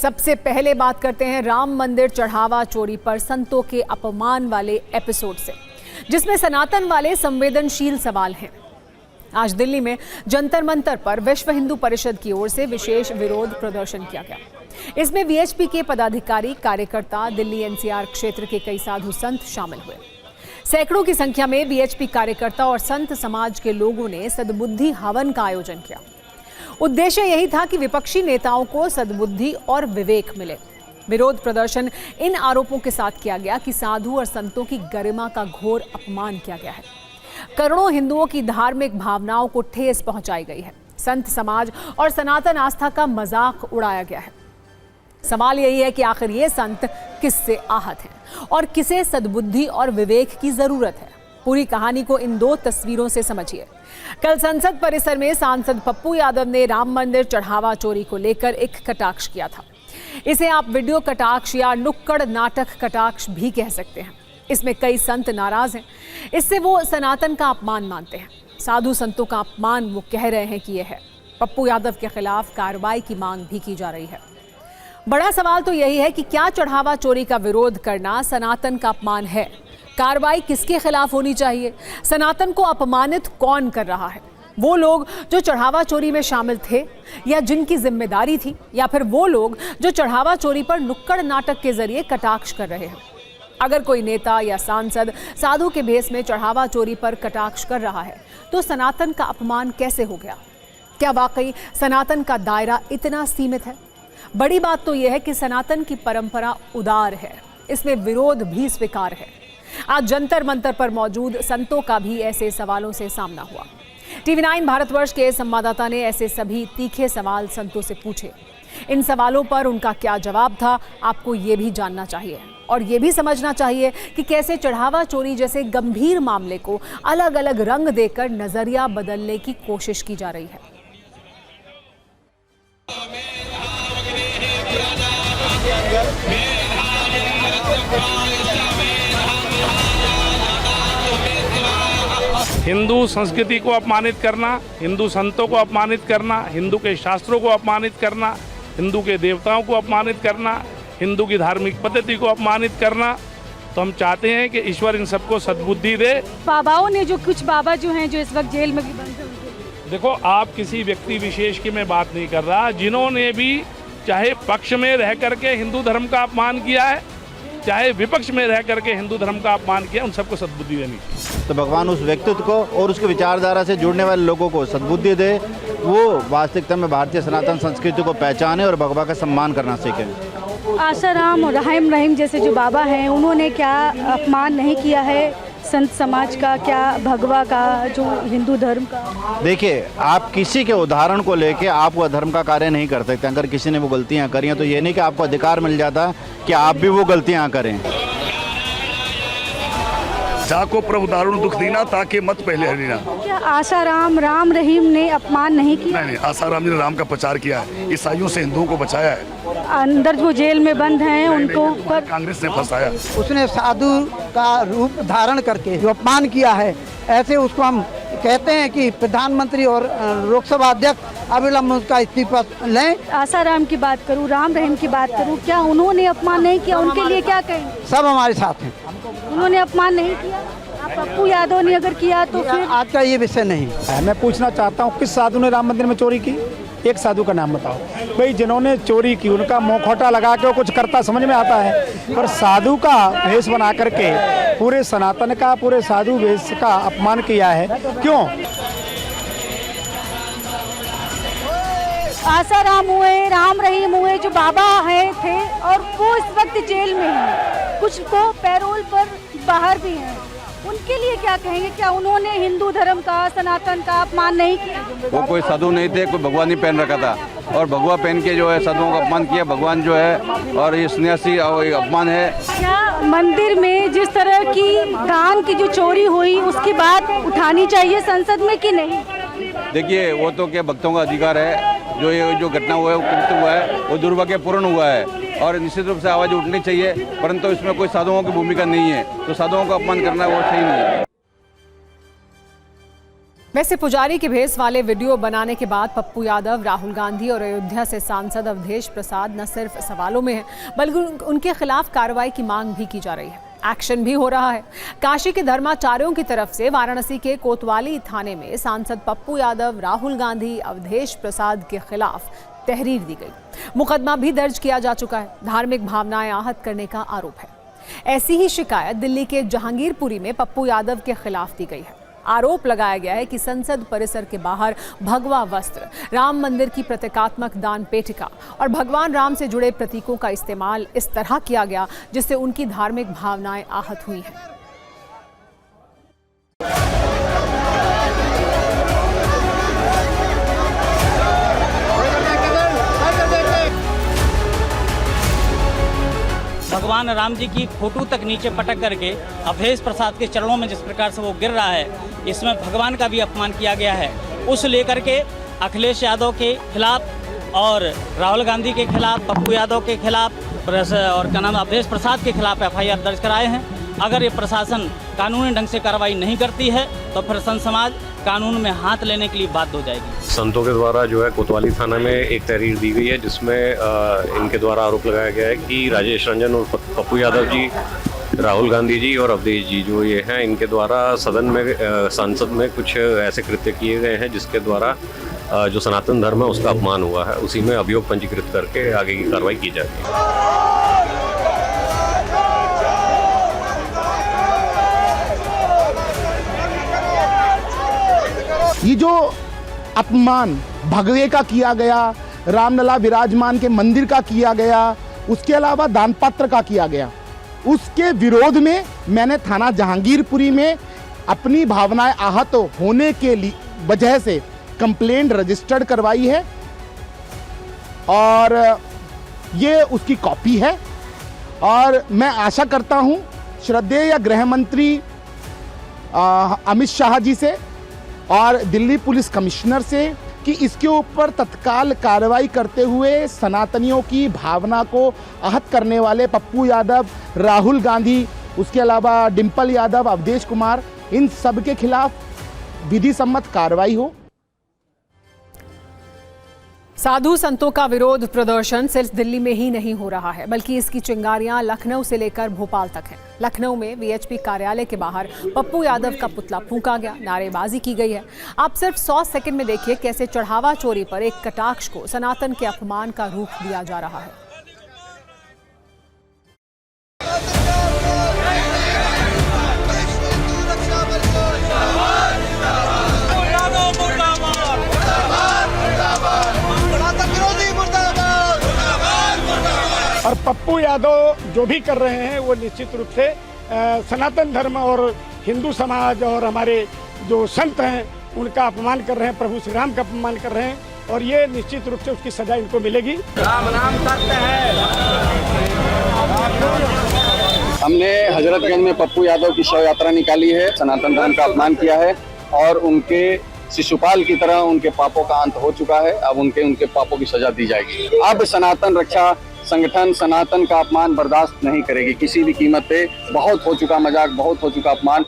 सबसे पहले बात करते हैं राम मंदिर चढ़ावा चोरी पर संतों के अपमान वाले एपिसोड से, जिसमें सनातन वाले संवेदनशील सवाल हैं। आज दिल्ली में जंतर मंतर पर विश्व हिंदू परिषद की ओर से विशेष विरोध प्रदर्शन किया गया। इसमें वीएचपी के पदाधिकारी, कार्यकर्ता, दिल्ली एनसीआर क्षेत्र के कई साधु संत शामिल हुए। सैकड़ों की संख्या में वीएचपी कार्यकर्ता और संत समाज के लोगों ने सद्बुद्धि हवन का आयोजन किया। उद्देश्य यही था कि विपक्षी नेताओं को सद्बुद्धि और विवेक मिले। विरोध प्रदर्शन इन आरोपों के साथ किया गया कि साधु और संतों की गरिमा का घोर अपमान किया गया है। करोड़ों हिंदुओं की धार्मिक भावनाओं को ठेस पहुंचाई गई है। संत समाज और सनातन आस्था का मजाक उड़ाया गया है। सवाल यही है कि आखिर ये संत किससे आहत हैं और किसे सद्बुद्धि और विवेक की जरूरत है। पूरी कहानी को इन दो तस्वीरों से समझिए। कल संसद परिसर में सांसद पप्पू यादव ने राम मंदिर चढ़ावा चोरी को लेकर एक कटाक्ष किया था। इसे आप वीडियो कटाक्ष या नुक्कड़ नाटक कटाक्ष भी कह सकते हैं। इसमें कई संत नाराज हैं। इससे वो सनातन का अपमान मानते हैं। साधु संतों का अपमान वो कह रहे हैं कि यह है। पप्पू यादव के खिलाफ कार्रवाई की मांग भी की जा रही है। बड़ा सवाल तो यही है कि क्या चढ़ावा चोरी का विरोध करना सनातन का अपमान है? कार्रवाई किसके खिलाफ होनी चाहिए? सनातन को अपमानित कौन कर रहा है? वो लोग जो चढ़ावा चोरी में शामिल थे या जिनकी जिम्मेदारी थी, या फिर वो लोग जो चढ़ावा चोरी पर नुक्कड़ नाटक के जरिए कटाक्ष कर रहे हैं? अगर कोई नेता या सांसद साधु के भेष में चढ़ावा चोरी पर कटाक्ष कर रहा है तो सनातन का अपमान कैसे हो गया? क्या वाकई सनातन का दायरा इतना सीमित है? बड़ी बात तो यह है कि सनातन की परंपरा उदार है, इसमें विरोध भी स्वीकार है। आज जंतर मंतर पर मौजूद संतों का भी ऐसे सवालों से सामना हुआ। टीवी9 भारतवर्ष के संवाददाता ने ऐसे सभी तीखे सवाल संतों से पूछे। इन सवालों पर उनका क्या जवाब था, आपको ये भी जानना चाहिए और ये भी समझना चाहिए कि कैसे चढ़ावा चोरी जैसे गंभीर मामले को अलग अलग रंग देकर नजरिया बदलने की कोशिश की जा रही है। हिंदू संस्कृति को अपमानित करना, हिंदू संतों को अपमानित करना, हिंदू के शास्त्रों को अपमानित करना, हिंदू के देवताओं को अपमानित करना, हिंदू की धार्मिक पद्धति को अपमानित करना, तो हम चाहते हैं कि ईश्वर इन सबको सद्बुद्धि दे। बाबाओं ने जो कुछ बाबा जो हैं जो इस वक्त जेल में भी बंद हैं। देखो, आप किसी व्यक्ति विशेष की मैं बात नहीं कर रहा, जिन्होंने भी चाहे पक्ष में रह करके हिंदू धर्म का अपमान किया है, चाहे विपक्ष में रह करके हिंदू धर्म का अपमान किया, उन सबको सद्बुद्धि देनी चाहिए। तो भगवान उस व्यक्तित्व को और उसकी विचारधारा से जुड़ने वाले लोगों को सद्बुद्धि दे, वो वास्तविकता में भारतीय सनातन संस्कृति को पहचाने और भगवान का सम्मान करना सीखें। आसाराम और रहीम जैसे जो बाबा हैं, उन्होंने क्या अपमान नहीं किया है संत समाज का, क्या भगवा का, जो हिंदू धर्म का? देखिए, आप किसी के उदाहरण को लेके आप वो धर्म का कार्य नहीं कर सकते। अगर किसी ने वो गलतियां करी हैं तो ये नहीं कि आपको अधिकार मिल जाता कि आप भी वो गलतियां करें। जाको प्रभु दारुण दुख दीना ताकि मत पहले हरीना। क्या आसाराम राम रहीम ने अपमान नहीं किया? नहीं, आसाराम जी ने राम का प्रचार किया है, ईसाइयों से हिंदुओं को बचाया है। अंदर जो जेल में बंद हैं उनको पर कांग्रेस ने फंसाया। उसने साधु का रूप धारण करके जो अपमान किया है, ऐसे उसको हम कहते हैं कि प्रधानमंत्री और लोकसभा अध्यक्ष अविलंब उसका इस्तीफा लें। आसाराम की बात करूं, राम रहीम की बात करूं, क्या उन्होंने अपमान नहीं किया? उनके लिए क्या कहेंगे? सब हमारे साथ हैं। उन्होंने अपमान नहीं किया। पप्पू यादव ने अगर किया तो फिर आज का ये विषय नहीं। मैं पूछना चाहता हूँ, किस साधु ने राम मंदिर में चोरी की? एक साधु का नाम बताओ भाई। जिन्होंने चोरी की उनका मुखौटा लगा के वो कुछ करता समझ में आता है, पर साधु का भेष बना करके पूरे सनातन का, पूरे साधु भेष का अपमान किया है, क्यों? आसाराम हुए, राम रहीम हुए, जो बाबा हैं थे और वो इस वक्त जेल में हैं, कुछ को पैरोल पर बाहर भी हैं, उनके लिए क्या कहेंगे? क्या उन्होंने हिंदू धर्म का, सनातन का अपमान नहीं किया? वो कोई साधु नहीं थे, कोई भगवान ही पहन रखा था और भगवा पहन के जो है साधुओं का अपमान किया। भगवान जो है और ये सन्यासी और अपमान है। क्या मंदिर में जिस तरह की दान की जो चोरी हुई उसकी बात उठानी चाहिए संसद में कि नहीं? देखिए, वो तो क्या भक्तों का अधिकार है। जो ये जो घटना हुआ है, वो कृत्य हुआ है, वो दुर्भाग्यपूर्ण हुआ है और निश्चित रूप से आवाज़ उठनी चाहिए, परंतु इसमें कोई साधुओं की भूमिका नहीं है। तो साधुओं का अपमान करना वो सही नहीं है। वैसे पुजारी के भेस वाले वीडियो बनाने के बाद पप्पू यादव, राहुल गांधी और अयोध्या से सांसद अवधेश प्रसाद न सिर्फ सवालों में हैं, बल्कि उनके खिलाफ कार्रवाई की मांग भी की जा रही है। एक्शन भी हो रहा है। काशी के धर्माचार्यों की तरफ से वाराणसी के कोतवाली थाने में सांसद पप्पू यादव, राहुल गांधी, अवधेश प्रसाद के खिलाफ तहरीर दी गई। मुकदमा भी दर्ज किया जा चुका है। धार्मिक भावनाएं आहत करने का आरोप है। ऐसी ही शिकायत दिल्ली के जहांगीरपुरी में पप्पू यादव के खिलाफ दी गई है। आरोप लगाया गया है कि संसद परिसर के बाहर भगवा वस्त्र, राम मंदिर की प्रतीकात्मक दान पेटिका और भगवान राम से जुड़े प्रतीकों का इस्तेमाल इस तरह किया गया जिससे उनकी धार्मिक भावनाएं आहत हुई हैं। भगवान राम जी की फोटो तक नीचे पटक करके अवधेश प्रसाद के चरणों में जिस प्रकार से वो गिर रहा है, इसमें भगवान का भी अपमान किया गया है। उस लेकर के अखिलेश यादव के खिलाफ और राहुल गांधी के खिलाफ, पप्पू यादव के खिलाफ और क्या नाम अवधेश प्रसाद के खिलाफ FIR दर्ज कराए हैं। अगर ये प्रशासन कानूनी ढंग से कार्रवाई नहीं करती है तो फिर संत समाज कानून में हाथ लेने के लिए बाध्य हो जाएगी। संतों के द्वारा जो है कोतवाली थाना में एक तहरीर दी गई है जिसमें इनके द्वारा आरोप लगाया गया है कि राजेश रंजन और पप्पू यादव जी, राहुल गांधी जी और अवधेश जी जो ये हैं, इनके द्वारा सदन में संसद में कुछ ऐसे कृत्य किए गए हैं जिसके द्वारा जो सनातन धर्म है उसका अपमान हुआ है। उसी में अभियोग पंजीकृत करके आगे की कार्रवाई की जाएगी। ये जो अपमान भगवे का किया गया, रामलला विराजमान के मंदिर का किया गया, उसके अलावा दान पात्र का किया गया, उसके विरोध में मैंने थाना जहांगीरपुरी में अपनी भावनाएं आहत होने के लिए वजह से कंप्लेंट रजिस्टर्ड करवाई है और ये उसकी कॉपी है। और मैं आशा करता हूं श्रद्धेय गृह मंत्री अमित शाह जी से और दिल्ली पुलिस कमिश्नर से कि इसके ऊपर तत्काल कार्रवाई करते हुए सनातनियों की भावना को आहत करने वाले पप्पू यादव, राहुल गांधी, उसके अलावा डिंपल यादव, अवधेश कुमार, इन सब के खिलाफ विधि सम्मत कार्रवाई हो। साधु संतों का विरोध प्रदर्शन सिर्फ दिल्ली में ही नहीं हो रहा है, बल्कि इसकी चिंगारियां लखनऊ से लेकर भोपाल तक हैं। लखनऊ में VHP कार्यालय के बाहर पप्पू यादव का पुतला फूंका गया, नारेबाजी की गई है। आप सिर्फ 100 सेकंड में देखिए कैसे चढ़ावा चोरी पर एक कटाक्ष को सनातन के अपमान का रूप दिया जा रहा है। और पप्पू यादव जो भी कर रहे हैं वो निश्चित रूप से सनातन धर्म और हिंदू समाज और हमारे जो संत हैं उनका अपमान कर रहे हैं, प्रभु श्री राम का अपमान कर रहे हैं और ये निश्चित रूप से उसकी सजा इनको मिलेगी। राम नाम सत्य है। हमने हजरतगंज में पप्पू यादव की शव यात्रा निकाली है, सनातन धर्म का अपमान किया है और उनके शिशुपाल की तरह उनके पापों का अंत हो चुका है। अब उनके पापों की सजा दी जाएगी। अब सनातन रक्षा संगठन सनातन का अपमान बर्दाश्त नहीं करेगी किसी भी कीमत पे। बहुत हो चुका मजाक, बहुत हो चुका अपमान।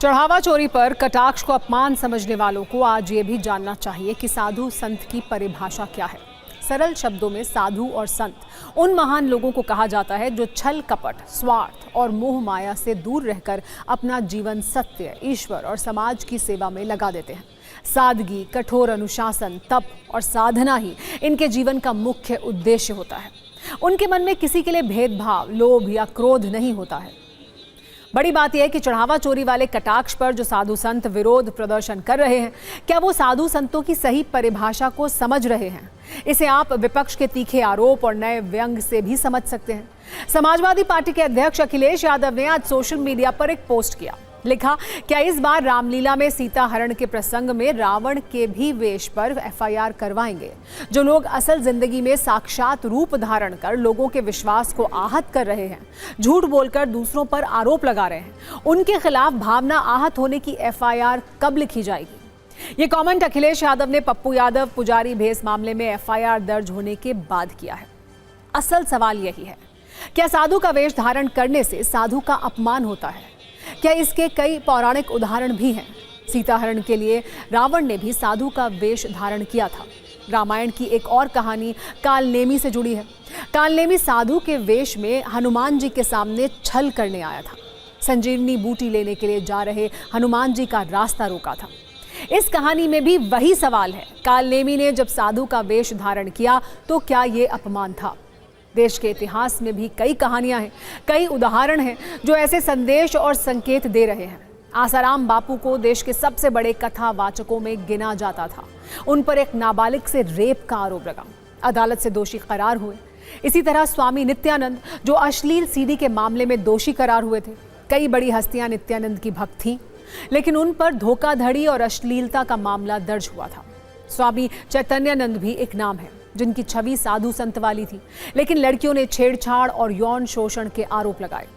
चढ़ावा चोरी पर कटाक्ष को अपमान समझने वालों को आज ये भी जानना चाहिए कि साधु संत की परिभाषा क्या है। सरल शब्दों में साधु और संत उन महान लोगों को कहा जाता है जो छल कपट, स्वार्थ और मोह माया से दूर रहकर अपना जीवन सत्य, ईश्वर और समाज की सेवा में लगा देते हैं। सादगी, कठोर अनुशासन, तप और साधना ही इनके जीवन का मुख्य उद्देश्य होता है। उनके मन में किसी के लिए भेदभाव, लोभ या क्रोध नहीं होता है। बड़ी बात यह है कि चढ़ावा चोरी वाले कटाक्ष पर जो साधु संत विरोध प्रदर्शन कर रहे हैं, क्या वो साधु संतों की सही परिभाषा को समझ रहे हैं? इसे आप विपक्ष के तीखे आरोप और नए व्यंग से भी समझ सकते हैं। समाजवादी पार्टी के अध्यक्ष अखिलेश यादव ने आज सोशल मीडिया पर एक पोस्ट किया। लिखा, क्या इस बार रामलीला में सीता हरण के प्रसंग में रावण के भी वेश पर FIR करवाएंगे? जो लोग असल जिंदगी में साक्षात रूप धारण कर लोगों के विश्वास को आहत कर रहे हैं, झूठ बोलकर दूसरों पर आरोप लगा रहे हैं, उनके खिलाफ भावना आहत होने की FIR कब लिखी जाएगी? ये कमेंट अखिलेश यादव ने पप्पू यादव पुजारी भेस मामले में FIR दर्ज होने के बाद किया है। असल सवाल यही है, क्या साधु का वेश धारण करने से साधु का अपमान होता है? क्या इसके कई पौराणिक उदाहरण भी हैं? सीताहरण के लिए रावण ने भी साधु का वेश धारण किया था। रामायण की एक और कहानी कालनेमी से जुड़ी है। कालनेमी साधु के वेश में हनुमान जी के सामने छल करने आया था। संजीवनी बूटी लेने के लिए जा रहे हनुमान जी का रास्ता रोका था। इस कहानी में भी वही सवाल है, कालनेमी ने जब साधु का वेश धारण किया तो क्या ये अपमान था? देश के इतिहास में भी कई कहानियां हैं, कई उदाहरण हैं जो ऐसे संदेश और संकेत दे रहे हैं। आसाराम बापू को देश के सबसे बड़े कथावाचकों में गिना जाता था। उन पर एक नाबालिग से रेप का आरोप लगा, अदालत से दोषी करार हुए। इसी तरह स्वामी नित्यानंद जो अश्लील सीडी के मामले में दोषी करार हुए थे। कई बड़ी हस्तियां नित्यानंद की भक्त थीं, लेकिन उन पर धोखाधड़ी और अश्लीलता का मामला दर्ज हुआ था। स्वामी चैतन्यानंद भी एक नाम है जिनकी छवि साधु संत वाली थी, लेकिन लड़कियों ने छेड़छाड़ और यौन शोषण के आरोप लगाए।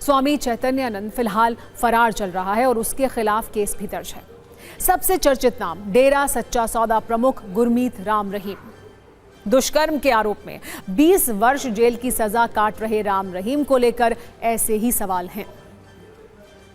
स्वामी चैतन्यानंद फिलहाल फरार चल रहा है और उसके खिलाफ केस भी दर्ज है। सबसे चर्चित नाम डेरा सच्चा सौदा प्रमुख गुरमीत राम रहीम। दुष्कर्म के आरोप में 20 वर्ष जेल की सजा काट रहे राम रहीम को लेकर ऐसे ही सवाल हैं।